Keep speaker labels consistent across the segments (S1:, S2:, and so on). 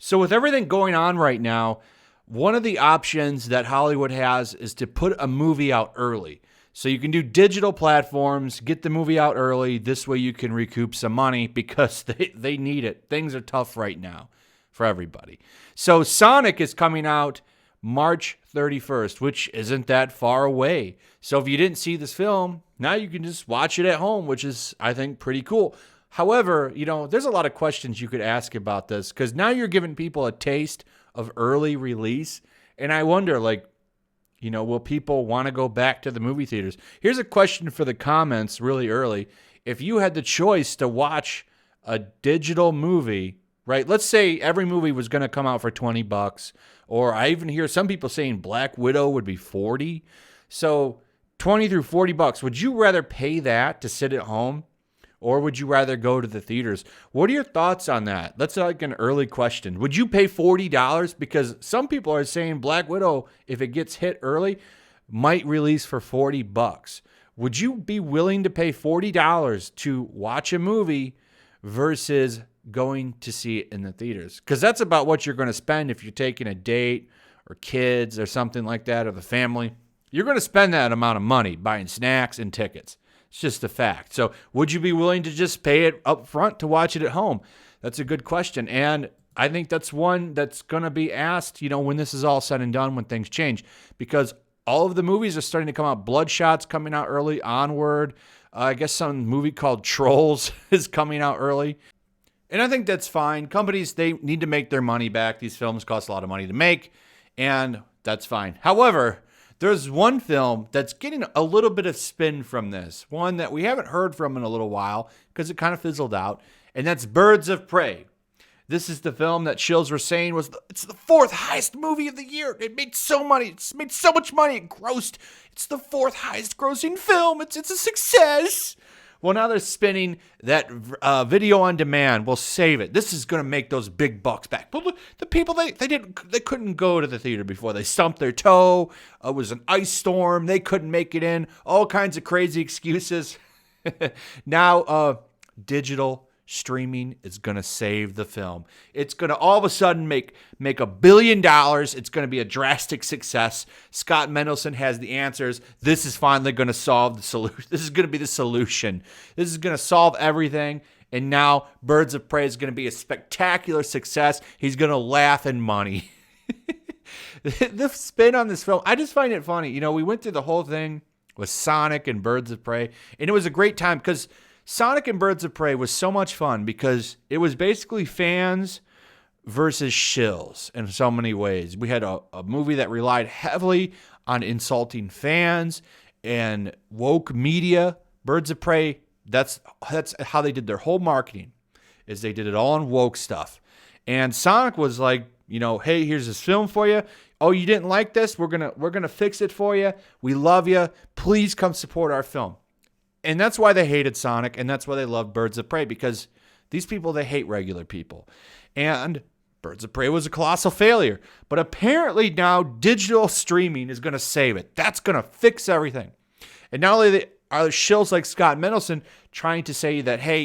S1: So with everything going on right now, one of the options that Hollywood has is to put a movie out early. So you can do digital platforms, get the movie out early. This way you can recoup some money because they need it. Things are tough right now for everybody. So Sonic is coming out March 31st, which isn't that far away. So if you didn't see this film, now you can just watch it at home, which is, I think, pretty cool. However, there's a lot of questions you could ask about this because now you're giving people a taste of early release. And I wonder, will people want to go back to the movie theaters? Here's a question for the comments really early. If you had the choice to watch a digital movie, right? Let's say every movie was going to come out for $20, or I even hear some people saying Black Widow would be $40. So $20 through $40. Would you rather pay that to sit at home, or would you rather go to the theaters? What are your thoughts on that? That's like an early question. Would you pay $40? Because some people are saying Black Widow, if it gets hit early, might release for $40. Would you be willing to pay $40 to watch a movie versus going to see it in the theaters? Because that's about what you're going to spend if you're taking a date or kids or something like that, or the family. You're going to spend that amount of money buying snacks and tickets. It's just a fact. So would you be willing to just pay it up front to watch it at home? That's a good question. And I think that's one that's going to be asked, when this is all said and done, when things change, because all of the movies are starting to come out. Bloodshot's coming out early. Onward. I guess some movie called Trolls is coming out early. And I think that's fine. Companies, they need to make their money back. These films cost a lot of money to make, and that's fine. However, there's one film that's getting a little bit of spin from this, one that we haven't heard from in a little while because it kind of fizzled out, and that's Birds of Prey. This is the film that Shills were saying it's the fourth highest movie of the year. It made so money. It's made so much money. It grossed. It's the fourth highest grossing film. It's a success. Well, now they're spinning that video on demand. We'll save it. This is going to make those big bucks back. But the people, they couldn't go to the theater before. They stumped their toe. It was an ice storm. They couldn't make it in. All kinds of crazy excuses. Now, digital streaming is going to save the film. It's going to all of a sudden make $1 billion. It's going to be a drastic success. Scott Mendelson has the answers. This is finally going to solve the solution. This is going to be the solution. This is going to solve everything. And now Birds of Prey is going to be a spectacular success. He's going to laugh in money. The spin on this film, I just find it funny. We went through the whole thing with Sonic and Birds of Prey, and it was a great time because Sonic and Birds of Prey was so much fun because it was basically fans versus shills in so many ways. We had a movie that relied heavily on insulting fans and woke media. Birds of Prey, that's how they did their whole marketing, is they did it all on woke stuff. And Sonic was like, hey, here's this film for you. Oh, you didn't like this? We're gonna fix it for you. We love you. Please come support our film. And that's why they hated Sonic, and that's why they loved Birds of Prey, because these people, they hate regular people. And Birds of Prey was a colossal failure. But apparently now digital streaming is going to save it. That's going to fix everything. And not only are shills like Scott Mendelson trying to say that, hey,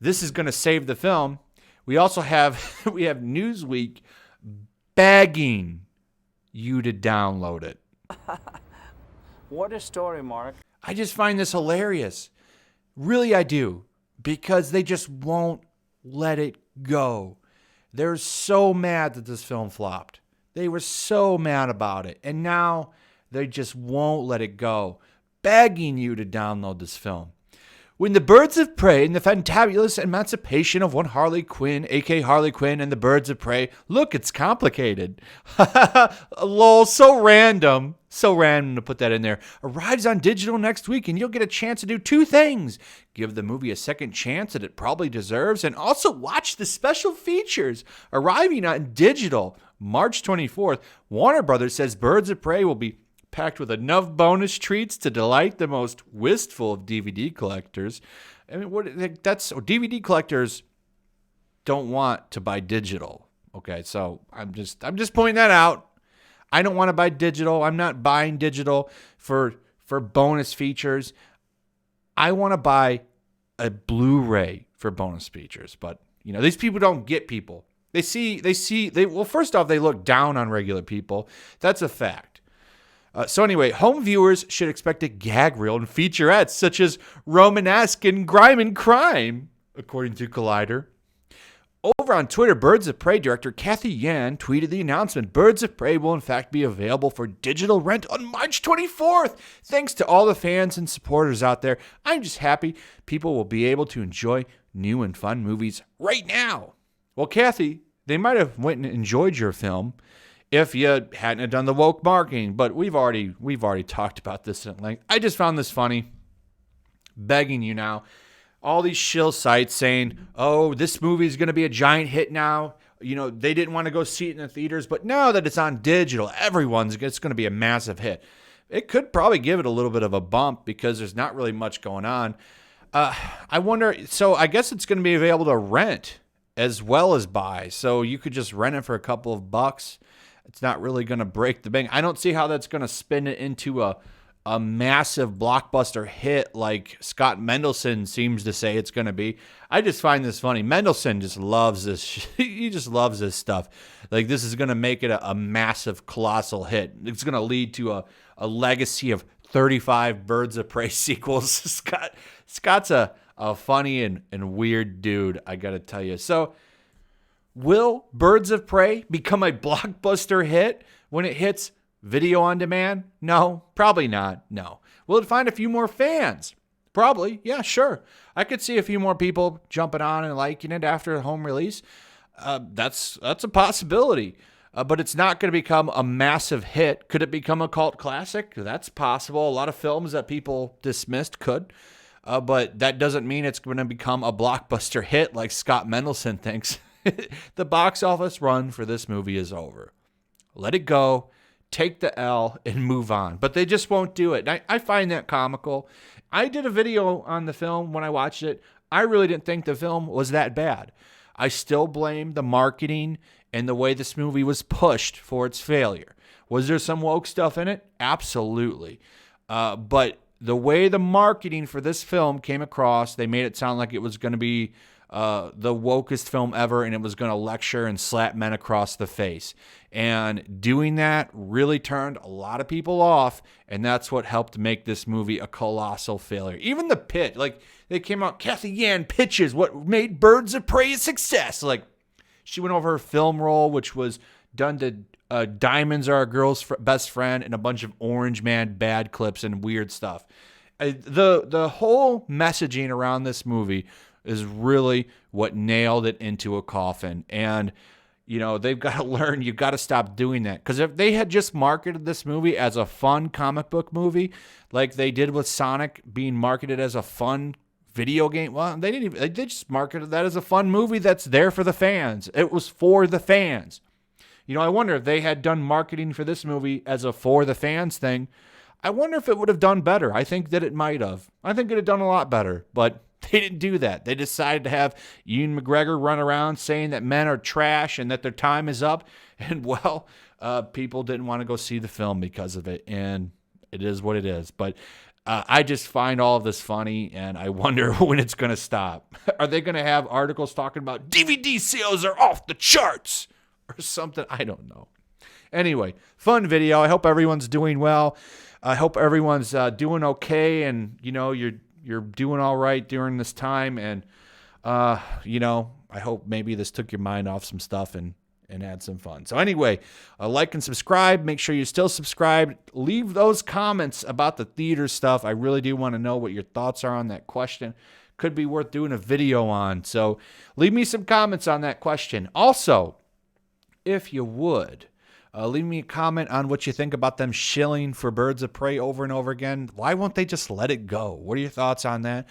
S1: this is going to save the film, we also have Newsweek begging you to download it.
S2: What a story, Mark.
S1: I just find this hilarious. Really, I do. Because they just won't let it go. They're so mad that this film flopped. They were so mad about it. And now they just won't let it go. Begging you to download this film. When the Birds of Prey and the fantabulous emancipation of one Harley Quinn, a.k.a. Harley Quinn and the Birds of Prey. Look, it's complicated. Lol, so random. So random to put that in there. Arrives on digital next week, and you'll get a chance to do two things. Give the movie a second chance that it probably deserves, and also watch the special features. Arriving on digital March 24th, Warner Brothers says Birds of Prey will be packed with enough bonus treats to delight the most wistful of DVD collectors. I mean, DVD collectors don't want to buy digital. Okay, so I'm just pointing that out. I don't want to buy digital. I'm not buying digital for bonus features. I want to buy a Blu-ray for bonus features. But these people don't get people. Well, first off, they look down on regular people. That's a fact. So anyway, home viewers should expect a gag reel and featurettes such as Romanesque and Grime and Crime, according to Collider. Over on Twitter, Birds of Prey director Kathy Yan tweeted the announcement. Birds of Prey will in fact be available for digital rent on March 24th. Thanks to all the fans and supporters out there. I'm just happy people will be able to enjoy new and fun movies right now. Well, Kathy, they might have went and enjoyed your film if you hadn't have done the woke marketing, but we've already talked about this at length. I just found this funny. Begging you now. All these shill sites saying, oh, this movie is going to be a giant hit now. You know, they didn't want to go see it in the theaters, but now that it's on digital, it's going to be a massive hit. It could probably give it a little bit of a bump because there's not really much going on. I wonder, so I guess it's going to be available to rent as well as buy. So you could just rent it for a couple of bucks. It's not really going to break the bank. I don't see how that's going to spin it into a massive blockbuster hit like Scott Mendelson seems to say it's going to be. I just find this funny. Mendelson just loves this. He just loves this stuff. Like, this is going to make it a massive, colossal hit. It's going to lead to a legacy of 35 Birds of Prey sequels. Scott's a funny and weird dude, I got to tell you. So, will Birds of Prey become a blockbuster hit when it hits video on demand? No, probably not. No. Will it find a few more fans? Probably. Yeah, sure. I could see a few more people jumping on and liking it after a home release. That's a possibility. But it's not going to become a massive hit. Could it become a cult classic? That's possible. A lot of films that people dismissed could. But that doesn't mean it's going to become a blockbuster hit like Scott Mendelson thinks. The box office run for this movie is over. Let it go. Take the L and move on. But they just won't do it. I find that comical. I did a video on the film when I watched it. I really didn't think the film was that bad. I still blame the marketing and the way this movie was pushed for its failure. Was there some woke stuff in it? Absolutely. But the way the marketing for this film came across, they made it sound like it was going to be the wokest film ever, and it was going to lecture and slap men across the face. And doing that really turned a lot of people off, and that's what helped make this movie a colossal failure. Even the pitch, like, they came out, Kathy Yan pitches what made Birds of Prey a success. Like, she went over her film role, which was done to Diamonds Are a Girl's Best Friend and a bunch of Orange Man bad clips and weird stuff. The whole messaging around this movie is really what nailed it into a coffin. And, you know, they've got to learn, you've got to stop doing that. Because if they had just marketed this movie as a fun comic book movie, like they did with Sonic being marketed as a fun video game, well, they just marketed that as a fun movie that's there for the fans. It was for the fans. You know, I wonder if they had done marketing for this movie as a for the fans thing, I wonder if it would have done better. I think that it might have. I think it would have done a lot better, but they didn't do that. They decided to have Ewan McGregor run around saying that men are trash and that their time is up. And, well, people didn't want to go see the film because of it. And it is what it is. But I just find all of this funny, and I wonder when it's going to stop. Are they going to have articles talking about DVD sales are off the charts or something? I don't know. Anyway, fun video. I hope everyone's doing well. I hope everyone's doing okay, and, you know, you're doing all right during this time. And, you know, I hope maybe this took your mind off some stuff and had some fun. So anyway, like and subscribe. Make sure you're still subscribed. Leave those comments about the theater stuff. I really do want to know what your thoughts are on that question. Could be worth doing a video on. So leave me some comments on that question. Also, if you would, leave me a comment on what you think about them shilling for Birds of Prey over and over again. Why won't they just let it go? What are your thoughts on that?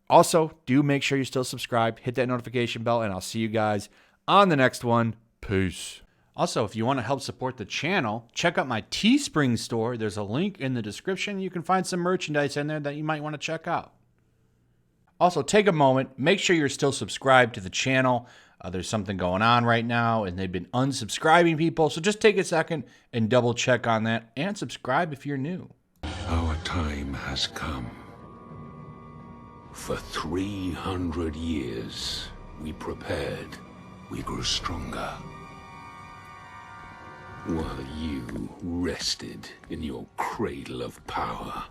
S1: Also, do make sure you're still subscribed. Hit that notification bell, and I'll see you guys on the next one. Peace. Also, if you want to help support the channel, check out my Teespring store. There's a link in the description. You can find some merchandise in there that you might want to check out. Also, take a moment. Make sure you're still subscribed to the channel. There's something going on right now, and they've been unsubscribing people. So just take a second and double check on that, and subscribe if you're new.
S3: Our time has come. For 300 years, we prepared we grew stronger. While you rested in your cradle of power.